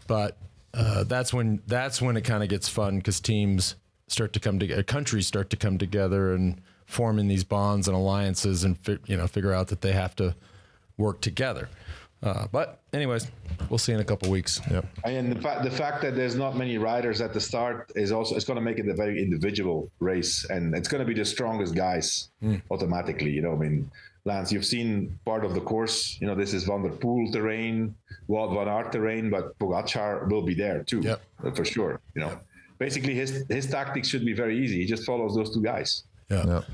but that's when it kind of gets fun, because teams start to come together, countries start to come together and form in these bonds and alliances, and figure out that they have to work together. But anyways, we'll see in a couple of weeks. Yep. And the fact that there's not many riders at the start is also, it's going to make it a very individual race, and it's going to be the strongest guys automatically. I mean, Lance, you've seen part of the course. This is Van der Poel terrain, Wout van Aert terrain, but Pogacar will be there too, for sure. Basically his tactics should be very easy. He just follows those 2 guys. Yeah. Yep.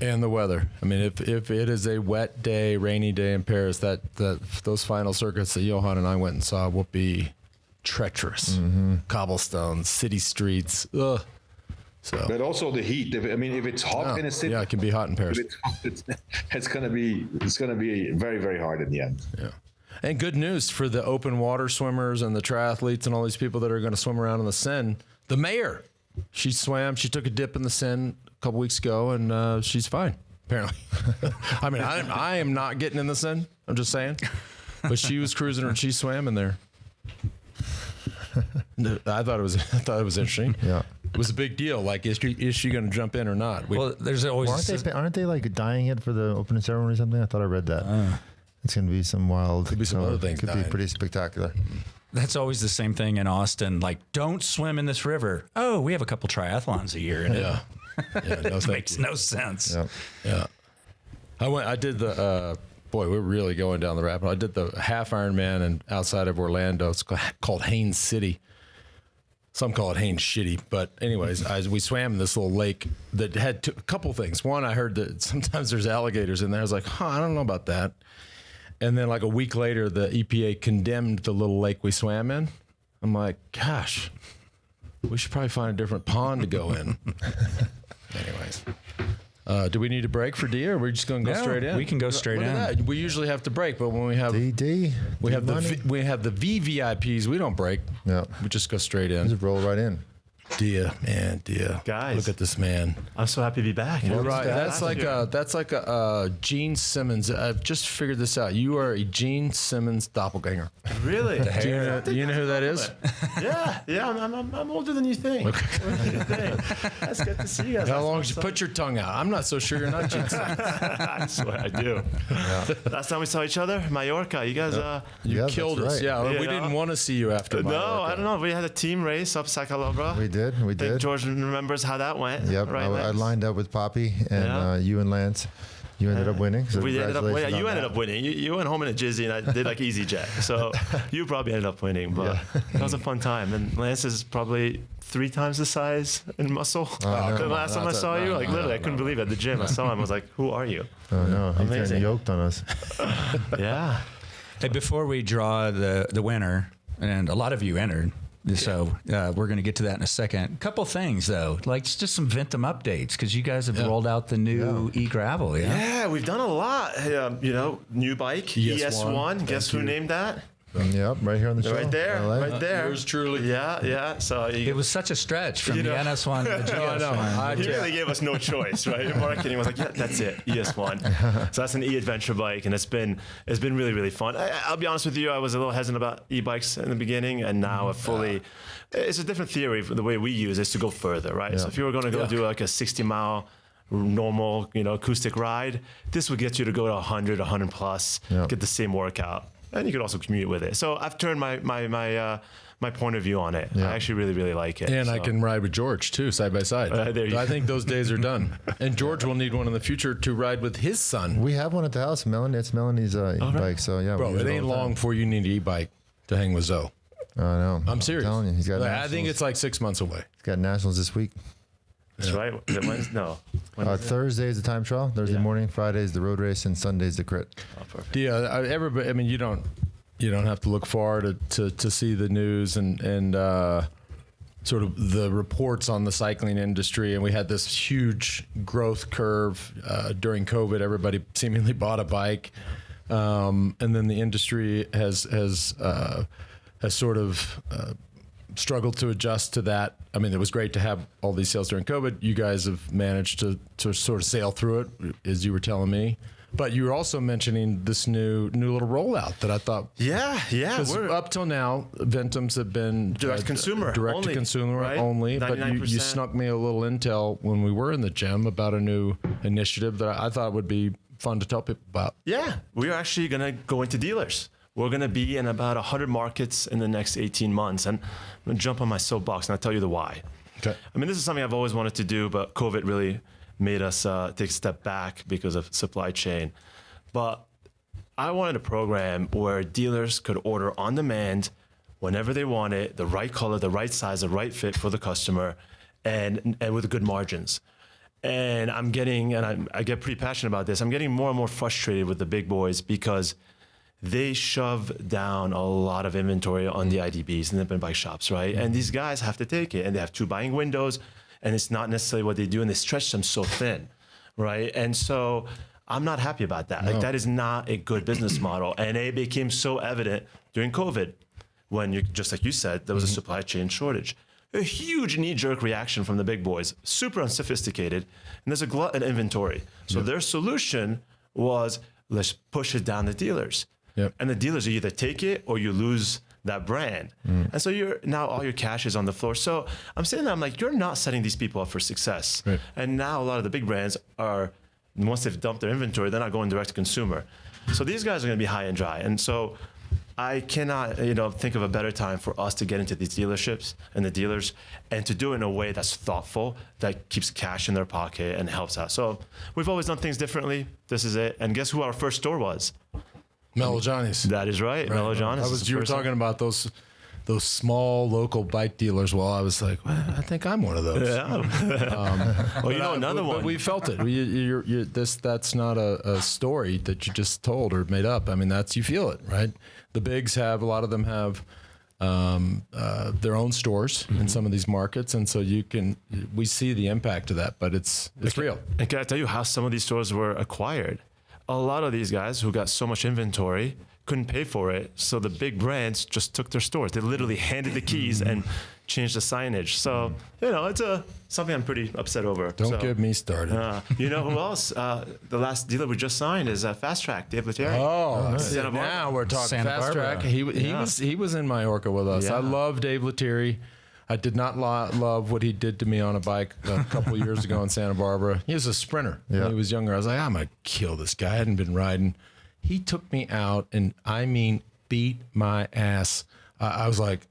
And the weather. I mean, if it is a wet day, rainy day in Paris, that those final circuits that Johan and I went and saw will be treacherous. Mm-hmm. Cobblestones, city streets. Ugh. So. But also the heat. If it's hot in a city, it can be hot in Paris. It's gonna be very, very hard in the end. Yeah. And good news for the open water swimmers and the triathletes and all these people that are going to swim around in the Seine. The mayor, she took a dip in the Seine a couple weeks ago, and she's fine, apparently. I mean, I am not getting in the Seine. I'm just saying. But she was cruising and she swam in there. I thought it was interesting. Yeah. It was a big deal. Like, is she going to jump in or not? There's always aren't they like dyeing it for the opening ceremony or something? I thought I read that. It's going to be some wild. Could be some other things. Could be pretty spectacular. That's always the same thing in Austin. Like, don't swim in this river. Oh, we have a couple triathlons a year in it. Yeah. It makes no sense. Yep. Yeah. I did the. Boy, we're really going down the rabbit hole. I did the half Ironman and outside of Orlando. It's called Haines City. Some call it Haines Shitty. But anyways, we swam in this little lake that had a couple things. One, I heard that sometimes there's alligators in there. I was like, I don't know about that. And then like a week later, the EPA condemned the little lake we swam in. I'm like, gosh, we should probably find a different pond to go in. Anyways. Do we need a break for D, or are we just going to go straight in? We can go straight in. That. We usually have to break, but when we have DD, we have the VVIPs, we don't break. Yeah, we just go straight in. Just roll right in. Dia, man, Dia. Guys. Look at this man. I'm so happy to be back. You're right. That's like a Gene Simmons. I've just figured this out. You are a Gene Simmons doppelganger. Really? Do you know who that is? Yeah. I'm older than you think. Okay. That's good to see you guys. How long did you put your tongue out? I'm not so sure you're not Gene Simmons. I swear I do. Yeah. Last time we saw each other, Mallorca. You guys, you killed us. Right. Yeah, we didn't want to see you after. No, Mallorca. I don't know. We had a team race up Sacalobra. We did. I think George remembers how that went. Yep. Right, I lined up with Poppy and you and Lance. You ended up winning. So we ended up winning. congratulations You on ended that. up winning. You went home in a jizzy, and I did like EasyJet. So you probably ended up winning, but that was a fun time. And Lance is probably 3 times the size in muscle. no. The last time I saw you, literally, I couldn't believe it at the gym. I saw him. I was like, "Who are you?" Oh no, he's Amazing. getting yoked on us. Yeah. Hey, before we draw the winner, and a lot of you entered, so we're going to get to that in a second. Couple things though, like just some Ventum updates, because you guys have rolled out the new e-gravel. Yeah, we've done a lot. New bike, ES1. Guess who named that? Yep, right here on the show. Right there, LA. right there. Yours truly. Yeah. So It was such a stretch from the NS1 to the GS1. he really gave us no choice, right? Marketing was like, yeah, that's it, ES1. So that's an e-adventure bike, and it's been really, really fun. I'll be honest with you, I was a little hesitant about e-bikes in the beginning, and now it's a different theory. The way we use it is to go further, right? Yeah. So if you were going to go do like a 60-mile normal, acoustic ride, this would get you to go to 100 plus, get the same workout. And you could also commute with it. So I've turned my point of view on it. I actually really, really like it. And I can ride with George too, side by side. I think those days are done. And George will need one in the future to ride with his son. We have one at the house, Melanie. It's Melanie's e-bike. So yeah, Bro, it ain't long before you need an e-bike to hang with Zoe. I know. I'm serious. telling you, he's got. I think it's like 6 months away. He's got nationals this week. That's right. Is it Wednesday? No. Thursday is the time trial. Thursday morning. Friday is the road race, and Sunday is the crit. Oh, perfect. Yeah, everybody. I mean, you don't have to look far to see the news and sort of the reports on the cycling industry. And we had this huge growth curve during COVID. Everybody seemingly bought a bike, and then the industry has sort of struggled to adjust to that. I mean, it was great to have all these sales during COVID. You guys have managed to sort of sail through it, as you were telling me. But you were also mentioning this new little rollout that I thought. Yeah. We're up till now, Ventums have been direct to consumer only. Only. But you snuck me a little intel when we were in the gym about a new initiative that I thought would be fun to tell people about. Yeah, we're actually going to go into dealers. We're going to be in about 100 markets in the next 18 months. And I'm going to jump on my soapbox and I'll tell you the why. Okay. I mean, this is something I've always wanted to do, but COVID really made us take a step back because of supply chain. But I wanted a program where dealers could order on demand whenever they want it, the right color, the right size, the right fit for the customer, and with good margins. And I get pretty passionate about this. I'm getting more and more frustrated with the big boys because they shove down a lot of inventory on the IDBs, independent bike shops, right? And these guys have to take it, and they have 2 buying windows, and it's not necessarily what they do, and they stretch them so thin, right? And so I'm not happy about that. No. Like, that is not a good business model. And it became so evident during COVID when, just like you said, there was a supply chain shortage. A huge knee-jerk reaction from the big boys, super unsophisticated, and there's a glut in inventory. So their solution was, let's push it down the dealers. Yep. And the dealers, you either take it or you lose that brand. And so now all your cash is on the floor. So I'm sitting there, I'm like, you're not setting these people up for success. Right. And now a lot of the big brands are, once they've dumped their inventory, they're not going direct to consumer. So these guys are going to be high and dry. And so I cannot, think of a better time for us to get into these dealerships and the dealers and to do it in a way that's thoughtful, that keeps cash in their pocket and helps out. So we've always done things differently. This is it. And guess who our first store was? Mellow Johnny's. That is right. Mellow Johnny's. You were talking about those small local bike dealers. Well, I was like, well, I think I'm one of those. Yeah. Another one. But we felt it. That's not a story that you just told or made up. I mean, you feel it, right? The bigs have, a lot of them have their their own stores in some of these markets, and so we see the impact of that, but it's real. And can I tell you how some of these stores were acquired? A lot of these guys who got so much inventory couldn't pay for it, so the big brands just took their stores. They literally handed the keys and changed the signage. So, it's something I'm pretty upset over. Don't get me started. You know who else? The last dealer we just signed is Fast Track, Dave Lettieri. Oh, now we're talking Santa Fast Barbara. Track. He was in Mallorca with us. Yeah. I love Dave Lettieri. I did not love what he did to me on a bike a couple of years ago in Santa Barbara. He was a sprinter when he was younger. I was like, I'm going to kill this guy. I hadn't been riding. He took me out and, beat my ass. I was like,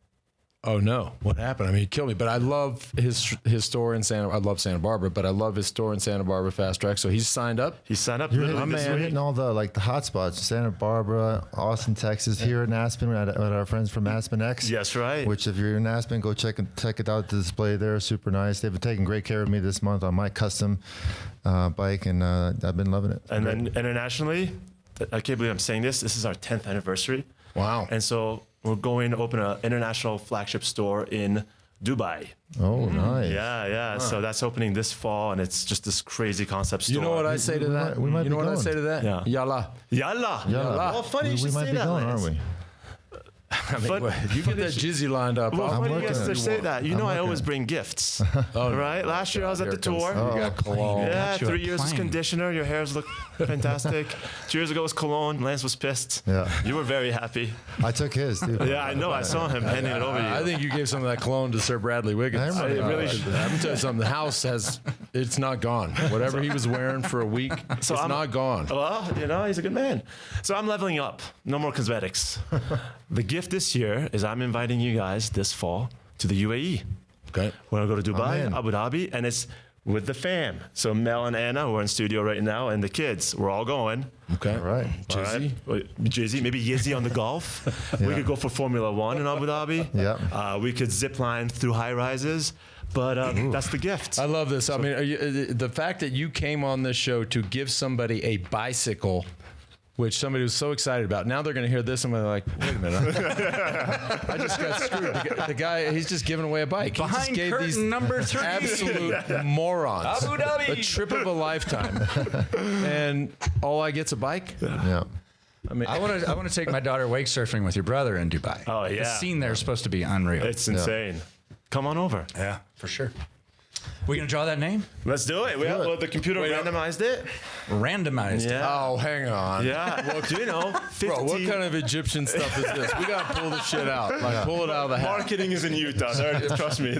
oh no, what happened? He killed me. But I love his store in I love Santa Barbara, but I love his store in Santa Barbara, Fast Track. So he's signed up. He signed up. You're literally this week. hitting all the hot spots: Santa Barbara, Austin, Texas. Here in Aspen, at our friends from Aspen X. Yes, right. Which, if you're in Aspen, go check it out. The display there, super nice. They've been taking great care of me this month on my custom bike, and I've been loving it. And then internationally, I can't believe I'm saying this. This is our 10th anniversary. Wow. And so we're going to open an international flagship store in Dubai. Oh, nice. Yeah. So that's opening this fall, and it's just this crazy concept store. You know what I say to that? we might You know be what I going. say to that? Yeah. Yalla. Yalla. Well, funny you we should might say be that, going, Lance. aren't we? You get that jizzy lined up. Well, I'm funny you working guys it. say that. I always bring gifts. Right? Last year I was at the tour. You got cologne. Yeah, Got you a 3 years was plane. conditioner. Your hairs look fantastic. 2 years ago was cologne. Lance was pissed. Yeah. You were very happy. I took his, too. Yeah, I know. I saw him handing it over to you. I think you gave some of that cologne to Sir Bradley Wiggins. I remember really I'm going to tell you something. The house it's not gone. Whatever he was wearing for a week, it's not gone. Well, he's a good man. So I'm leveling up. No more cosmetics. The gift this year is I'm inviting you guys this fall to the UAE. Okay. We're going to go to Dubai, in. Abu Dhabi, and it's with the fam. So Mel and Anna, who are in studio right now, and the kids, we're all going. Okay. All right. All Jizzy. right. Jizzy, maybe Yizzy on the golf. We could go for Formula One in Abu Dhabi. Yeah. We could zip line through high rises. But that's the gift. I love this. The fact that you came on this show to give somebody a bicycle, which somebody was so excited about. Now they're going to hear this and they're like, wait a minute. I just got screwed. The guy, he's just giving away a bike. Behind he just gave curtain these number 3. absolute morons Abu Dhabi. a trip of a lifetime. And all I get's a bike? Yeah. I want to take my daughter wake surfing with your brother in Dubai. Oh, yeah. The scene there is supposed to be unreal. It's insane. Come on over. Yeah, for sure. We gonna draw that name? Let's do it. Well, the computer randomized it. Randomized. Yeah. Oh, hang on. Yeah. Well, 50. Bro, what kind of Egyptian stuff is this? We got to pull this shit out. Pull it out of the hat. Marketing is in Utah. Trust me.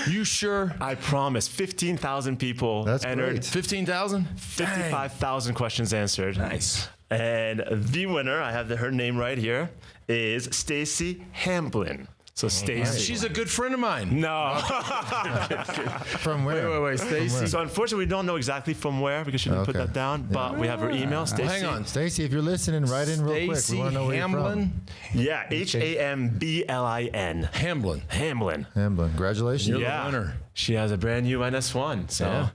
You sure? I promise. 15,000 people That's entered. great. 15,000? 55,000 questions answered. Nice. And the winner, I have her name right here, is Stacy Hamblin. So Stacy. She's a good friend of mine. No. From where? Wait, Stacy. So unfortunately, we don't know exactly from where because she didn't put Okay. that down. But we have her email, Stacy. Hang on. Stacy, if you're listening, write in real quick. We Stacy want to know where you're Hamblin. Yeah, Hamblin. Hamblin. Hamblin. from. Hamblin. Congratulations. You're Yeah. the winner. She has a brand new NS1. So,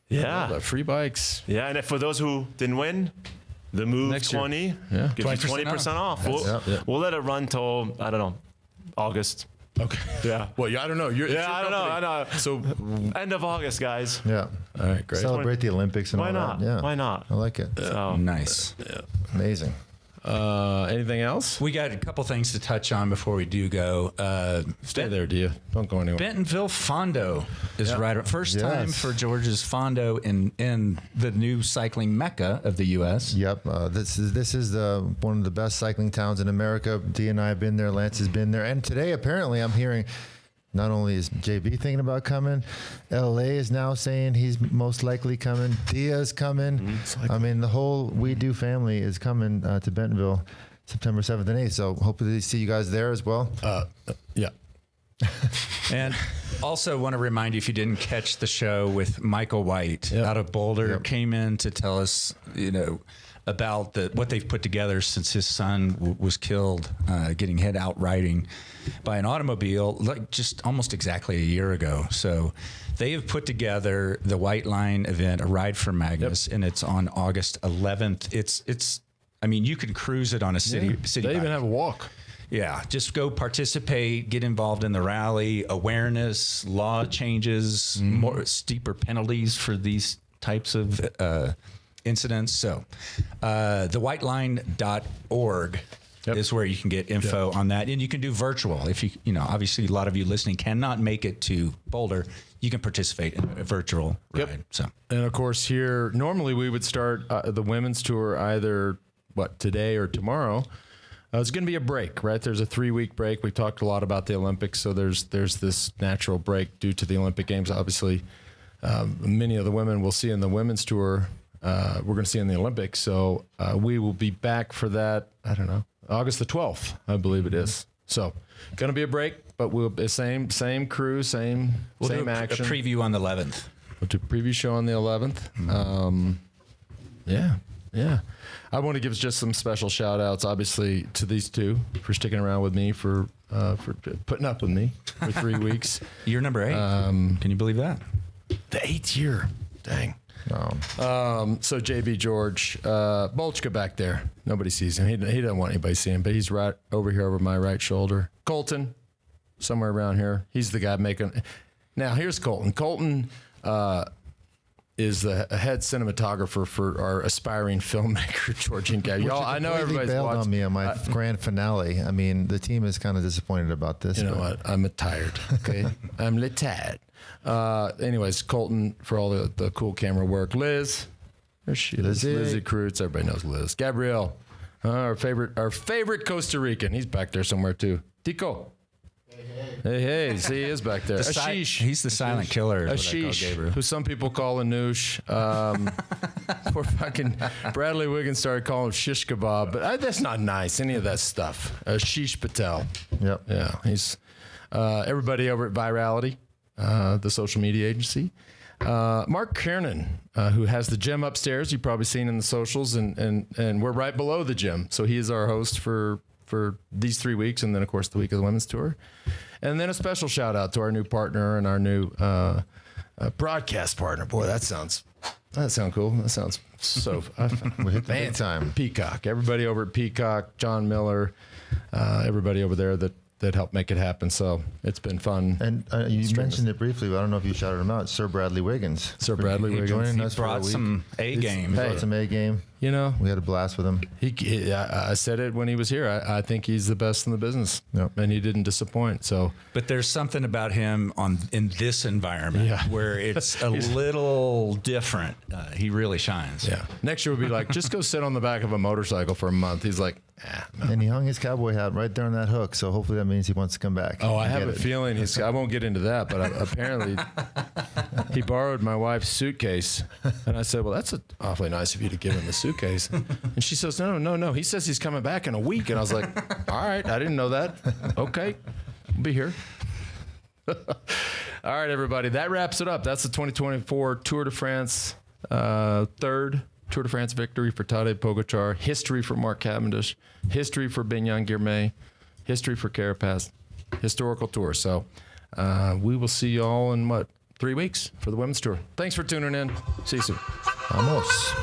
yeah. Free bikes. Yeah, and for those who didn't win, the Move Next year. 20 Yeah. gives you 20% off. We'll let it run till, I don't know, August. Okay. Yeah. Well, I don't know. It's your I don't know. I company. know. So, End of August, guys. Yeah. all right, great. Celebrate the Olympics and Why all not? that. Yeah. Why not? I like it. So, Nice. Amazing. Anything else? We got a couple things to touch on before we do go. Stay there, do you? Don't go anywhere. Bentonville Fondo is right. First time Yes. for George's Fondo in the new cycling mecca of the U.S. Yep. This is one of the best cycling towns in America. D and I have been there. Lance has been there. And today, apparently, I'm hearing not only is JB thinking about coming, LA is now saying he's most likely coming. Dia's coming. I mean, the whole We Do family is coming to Bentonville September 7th and 8th. So hopefully see you guys there as well. Yeah. And also want to remind you, if you didn't catch the show with Michael White out of Boulder, came in to tell us, about what they've put together since his son was killed, getting hit out riding by an automobile, like just almost exactly a year ago. So they have put together the White Line event, a ride for Magnus, and it's on August 11th. It's. I mean, you can cruise it on a city. They even bike. have a walk. Yeah, just go participate, get involved in the rally, awareness, law changes, more steeper penalties for these types of incidents. So thewhiteline.org is where you can get info on that. And you can do virtual. If you know, obviously a lot of you listening cannot make it to Boulder, you can participate in a virtual ride. So, and of course here, normally we would start the women's tour either today or tomorrow. It's going to be a break, right? There's a 3-week break. We talked a lot about the Olympics, so there's this natural break due to the Olympic Games. Obviously, many of the women we'll see in the women's tour, we're going to see in the Olympics. So we will be back for that. I don't know, August the 12th, I believe it is. So going to be a break, but we'll same crew, same action. A preview on the 11th. We'll do a preview show on the 11th. Yeah. I want to give just some special shout outs, obviously, to these two for sticking around with me, for putting up with me for 3 weeks. Year number 8. Can you believe that? The 8th year. Dang. So JB George, Bolchka back there. Nobody sees him. He doesn't want anybody to see him, but he's right over here over my right shoulder. Colton, somewhere around here. He's the guy making. Now here's Colton. Colton is the head cinematographer for our aspiring filmmaker, Georgian guy. Y'all, I know everybody's bailed watched on me on my grand finale. I mean, the team is kind of disappointed about this. You know what? I'm tired. Okay, I'm tired. Anyways, Colton for all the cool camera work. Liz, there she is. Lizzie Kreutz. Everybody knows Liz. Gabrielle, our favorite Costa Rican. He's back there somewhere too. Tico. Hey, see, he is back there. Ashish. He's the silent killer. Ashish, who some people call Anoush. Poor fucking Bradley Wiggins started calling him shish kebab, but that's not nice, any of that stuff. Ashish Patel. Yep. Yeah, he's everybody over at Virality, the social media agency. Mark Kiernan, who has the gym upstairs, you've probably seen in the socials, and we're right below the gym. So he is our host for these 3 weeks, and then of course the week of the women's tour, and then a special shout out to our new partner and our new broadcast partner. Boy, that sounds cool. That sounds so big time. Peacock. Everybody over at Peacock, John Miller, everybody over there that helped make it happen. So it's been fun. And you mentioned it briefly, but I don't know if you shouted him out. Sir Bradley Wiggins. Sir Bradley Wiggins. Joining us brought for a week. some A game. He brought some A game. You know, we had a blast with him. I said it when he was here. I think he's the best in the business, and he didn't disappoint. So, but there's something about him in this environment where it's a little different. He really shines. Yeah. Next year we'll be like, just go sit on the back of a motorcycle for a month. He's like, no. And he hung his cowboy hat right there on that hook. So hopefully that means he wants to come back. Oh, I have a feeling I won't get into that, but apparently he borrowed my wife's suitcase, and I said, well, that's awfully nice of you to give him the suitcase. And she says, no. He says he's coming back in a week. And I was like, all right, I didn't know that. Okay, I'll be here. All right, everybody, that wraps it up. That's the 2024 Tour de France, third Tour de France victory for Tadej Pogacar, history for Mark Cavendish, history for Bignan Girmay, history for Carapaz, historical tour. So we will see you all in 3 weeks for the women's tour. Thanks for tuning in. See you soon. Vamos.